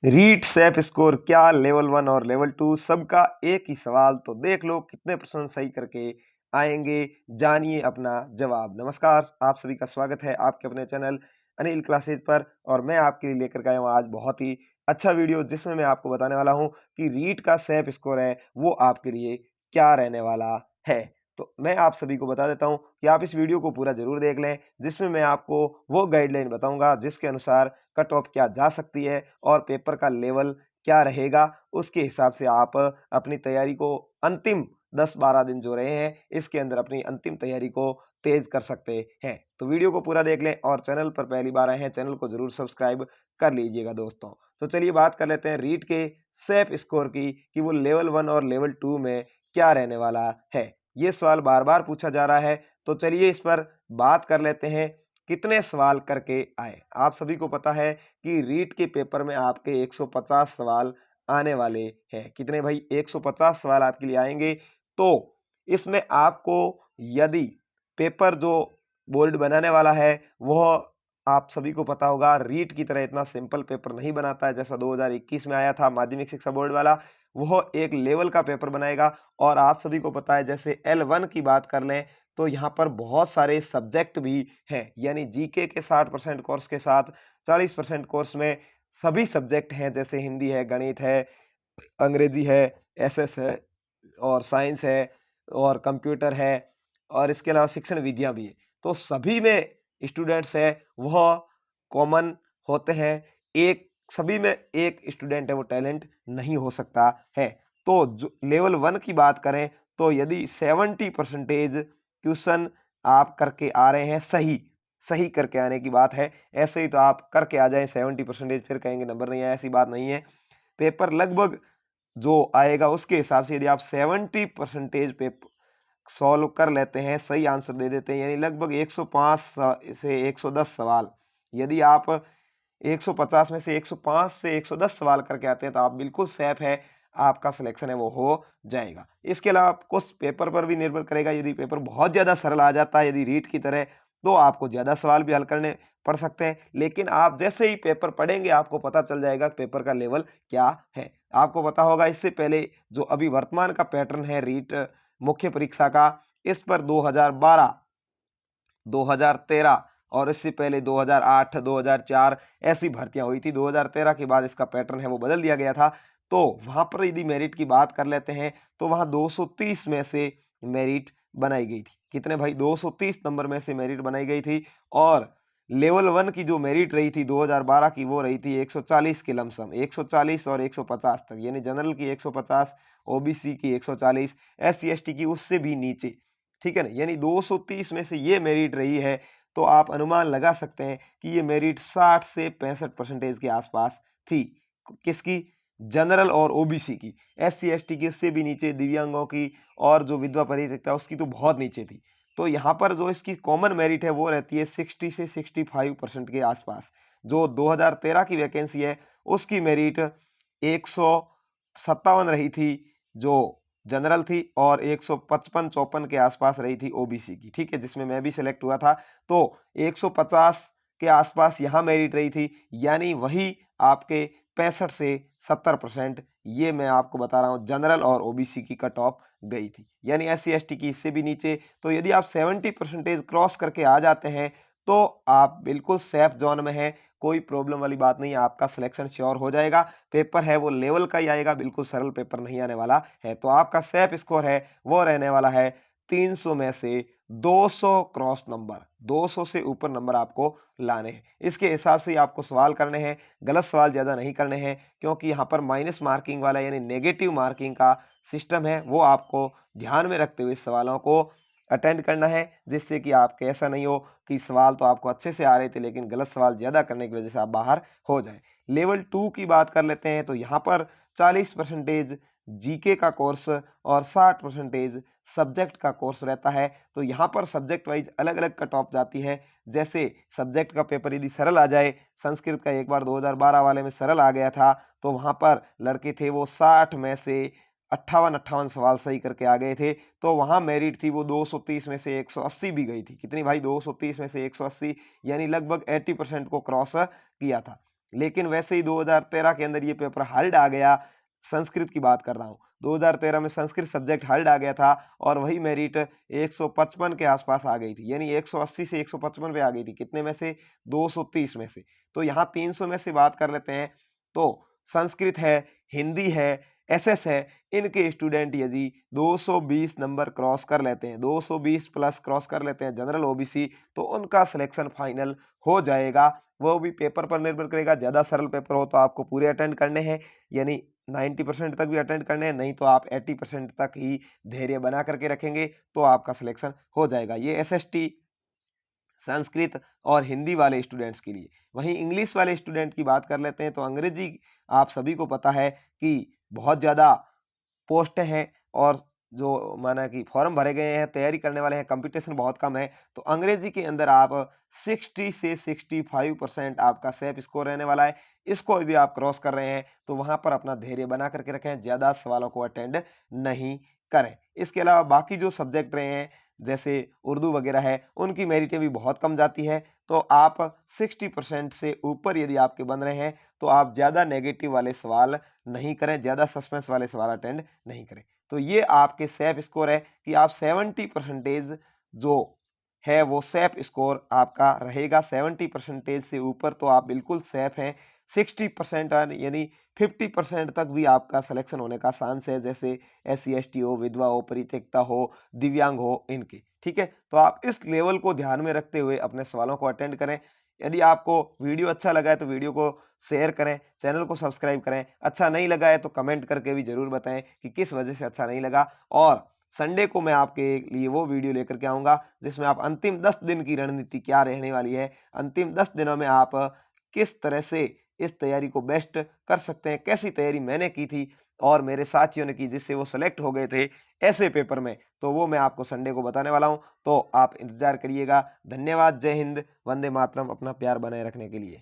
REET SAP score क्या level 1 और level 2 सबका एक ही सवाल। तो देख लो कितने प्रश्न सही करके आएंगे, जानिए अपना जवाब। नमस्कार, आप सभी का स्वागत है आपके अपने चैनल अनिल क्लासेज पर। और मैं आपके लिए लेकर के आया हूँ आज बहुत ही अच्छा वीडियो, जिसमें मैं आपको बताने वाला हूँ कि रीट का सैप स्कोर है वो आपके लिए क्या रहने वाला है। तो मैं आप सभी को बता देता हूँ कि आप इस वीडियो को पूरा जरूर देख लें, जिसमें मैं आपको वो गाइडलाइन बताऊंगा जिसके अनुसार कट ऑफ क्या जा सकती है और पेपर का लेवल क्या रहेगा। उसके हिसाब से आप अपनी तैयारी को अंतिम 10-12 दिन जो रहे हैं इसके अंदर अपनी अंतिम तैयारी को तेज कर सकते हैं। तो वीडियो को पूरा देख लें और चैनल पर पहली बार आए हैं चैनल को जरूर सब्सक्राइब कर लीजिएगा दोस्तों। तो चलिए बात कर लेते हैं रीट के सैप स्कोर की कि वो लेवल 1 और लेवल 2 में क्या रहने वाला है। ये सवाल बार बार पूछा जा रहा है, तो चलिए इस पर बात कर लेते हैं कितने सवाल करके आए। आप सभी को पता है कि रीट के पेपर में आपके 150 सवाल आने वाले हैं। कितने भाई? 150 सवाल आपके लिए आएंगे। तो इसमें आपको यदि पेपर जो बोर्ड बनाने वाला है वह आप सभी को पता होगा रीट की तरह इतना सिंपल पेपर नहीं बनाता है जैसा 2021 में आया था माध्यमिक शिक्षा बोर्ड वाला। वह एक लेवल का पेपर बनाएगा। और आप सभी को पता है जैसे L1 की बात कर लें तो यहाँ पर बहुत सारे सब्जेक्ट भी हैं, यानी जीके के 60% कोर्स के साथ 40% कोर्स में सभी सब्जेक्ट हैं, जैसे हिंदी है, गणित है, अंग्रेजी है, एसएस है और साइंस है और कंप्यूटर है और इसके अलावा शिक्षण विधियां भी है। तो सभी में स्टूडेंट्स है वह कॉमन होते हैं। एक सभी में एक स्टूडेंट है वो टैलेंट नहीं हो सकता है। तो जो लेवल 1 की बात करें तो यदि 70% क्वेश्चन आप करके आ रहे हैं, सही करके आने की बात है। ऐसे ही तो आप करके आ जाएं 70% फिर कहेंगे नंबर नहीं आया, ऐसी बात नहीं है। पेपर लगभग जो आएगा उसके हिसाब से यदि आप 70% पेपर सॉल्व कर लेते हैं, सही आंसर दे देते हैं, यानी लगभग 105 से 110 सवाल यदि आप 150 में से 105 से 110 सवाल करके आते हैं तो आप बिल्कुल सेफ है, आपका सिलेक्शन है वो हो जाएगा। इसके अलावा कुछ पेपर पर भी निर्भर करेगा। यदि पेपर बहुत ज़्यादा सरल आ जाता है यदि रीट की तरह तो आपको ज़्यादा सवाल भी हल करने पड़ सकते हैं। लेकिन आप जैसे ही पेपर पढ़ेंगे आपको पता चल जाएगा पेपर का लेवल क्या है। आपको पता होगा इससे पहले जो अभी वर्तमान का पैटर्न है रीट मुख्य परीक्षा का, इस पर 2012, 2013 और इससे पहले 2008, 2004 ऐसी भर्तियां हुई थी। 2013 के बाद इसका पैटर्न है वो बदल दिया गया था। तो वहां पर यदि मेरिट की बात कर लेते हैं तो वहां 230 में से मेरिट बनाई गई थी। कितने भाई? 230 नंबर में से मेरिट बनाई गई थी। और लेवल 1 की जो मेरिट रही थी 2012 की वो रही थी 140 के लमसम, 140 और 150 तक, यानी जनरल की 150, ओबीसी की 140, एससी एसटी की उससे भी नीचे। ठीक है ना? यानी 230 में से ये मेरिट रही है। तो आप अनुमान लगा सकते हैं कि ये मेरिट 60 से 65% के आसपास थी। किसकी? जनरल और ओबीसी की। एससी एसटी की उससे भी नीचे, दिव्यांगों की और जो विधवा परित्यक्ता उसकी तो बहुत नीचे थी। तो यहाँ पर जो इसकी कॉमन मेरिट है वो रहती है 60 से 65% के आसपास। जो 2013 की वैकेंसी है उसकी मेरिट 157 रही थी जो जनरल थी और 155-54 के आसपास रही थी ओबीसी की। ठीक है, जिसमें मैं भी सिलेक्ट हुआ था। तो 150 के आसपास यहाँ मेरिट रही थी, यानी वही आपके 65 से 70%, ये मैं आपको बता रहा हूँ, जनरल और ओबीसी की कट ऑफ गई थी, यानी एससी एसटी की इससे भी नीचे। तो यदि आप 70% क्रॉस करके आ जाते हैं तो आप बिल्कुल सेफ जोन में हैं, कोई प्रॉब्लम वाली बात नहीं है, आपका सिलेक्शन श्योर हो जाएगा। पेपर है वो लेवल का ही आएगा, बिल्कुल सरल पेपर नहीं आने वाला है। तो आपका सेफ स्कोर है वो रहने वाला है 300 में से 200 क्रॉस नंबर, 200 से ऊपर नंबर आपको लाने हैं। इसके हिसाब से ही आपको सवाल करने हैं, गलत सवाल ज़्यादा नहीं करने हैं, क्योंकि यहाँ पर माइनस मार्किंग वाला यानी नेगेटिव मार्किंग का सिस्टम है, वो आपको ध्यान में रखते हुए सवालों को अटेंड करना है, जिससे कि आपके ऐसा नहीं हो कि सवाल तो आपको अच्छे से आ रहे थे लेकिन गलत सवाल ज़्यादा करने की वजह से आप बाहर हो जाए। लेवल 2 की बात कर लेते हैं तो यहाँ पर 40% जीके का कोर्स और 60% सब्जेक्ट का कोर्स रहता है। तो यहाँ पर सब्जेक्ट वाइज अलग अलग कट ऑफ जाती है। जैसे सब्जेक्ट का पेपर यदि सरल आ जाए, संस्कृत का एक बार 2012 वाले में सरल आ गया था, तो वहाँ पर लड़के थे वो 60 में से 58 सवाल सही करके आ गए थे। तो वहाँ मेरिट थी वो 230 में से 180 भी गई थी। कितनी भाई? 230 में से 180, यानी लगभग 80% को क्रॉस किया था। लेकिन वैसे ही 2013 के अंदर ये पेपर हार्ड आ गया, संस्कृत की बात कर रहा हूँ। 2013 में संस्कृत सब्जेक्ट हार्ड आ गया था और वही मेरिट 155 के आसपास आ गई थी, यानी 180 से 155 पे आ गई थी। कितने में से? 230 में से। तो यहाँ 300 में से बात कर लेते हैं। तो संस्कृत है, हिंदी है, एसएस है, इनके स्टूडेंट यदि 220 नंबर क्रॉस कर लेते हैं, 220 प्लस क्रॉस कर लेते हैं जनरल ओबीसी, तो उनका सिलेक्शन फाइनल हो जाएगा। वो भी पेपर पर निर्भर करेगा, ज़्यादा सरल पेपर हो तो आपको पूरे अटेंड करने हैं, यानी 90% तक भी अटेंड करने हैं, नहीं तो आप 80% तक ही धैर्य बना करके रखेंगे तो आपका सिलेक्शन हो जाएगा। ये एसएसटी, संस्कृत और हिंदी वाले स्टूडेंट्स के लिए। वहीं इंग्लिश वाले स्टूडेंट की बात कर लेते हैं तो अंग्रेजी आप सभी को पता है कि बहुत ज़्यादा पोस्ट हैं और जो माना कि फॉर्म भरे गए हैं, तैयारी करने वाले हैं, कंपटीशन बहुत कम है। तो अंग्रेजी के अंदर आप 60 से 65% आपका सेफ स्कोर रहने वाला है। इसको यदि आप क्रॉस कर रहे हैं तो वहाँ पर अपना धैर्य बना करके रखें, ज़्यादा सवालों को अटेंड नहीं करें। इसके अलावा बाकी जो सब्जेक्ट रहे हैं जैसे उर्दू वगैरह है, उनकी मेरिटें भी बहुत कम जाती है। तो आप 60% से ऊपर यदि आपके बन रहे हैं तो आप ज़्यादा नेगेटिव वाले सवाल नहीं करें, ज़्यादा सस्पेंस वाले सवाल अटेंड नहीं करें। तो ये आपके सेफ स्कोर है कि आप 70% जो है वो सेफ स्कोर आपका रहेगा। 70% से ऊपर तो आप बिल्कुल सेफ हैं। 60% यानी 50% तक भी आपका सिलेक्शन होने का चांस है, जैसे एससी एसटी हो, विधवा हो, परित्यक्ता हो, दिव्यांग हो, इनके। ठीक है, तो आप इस लेवल को ध्यान में रखते हुए अपने सवालों को अटेंड करें। यदि आपको वीडियो अच्छा लगा है तो वीडियो को शेयर करें, चैनल को सब्सक्राइब करें। अच्छा नहीं लगा है तो कमेंट करके भी ज़रूर बताएं कि किस वजह से अच्छा नहीं लगा। और संडे को मैं आपके लिए वो वीडियो लेकर के आऊँगा जिसमें आप अंतिम 10 दिन की रणनीति क्या रहने वाली है, अंतिम 10 दिनों में आप किस तरह से इस तैयारी को बेस्ट कर सकते हैं, कैसी तैयारी मैंने की थी और मेरे साथियों ने की जिससे वो सेलेक्ट हो गए थे ऐसे पेपर में, तो वो मैं आपको संडे को बताने वाला हूँ। तो आप इंतज़ार करिएगा। धन्यवाद। जय हिंद, वंदे मातरम। अपना प्यार बनाए रखने के लिए।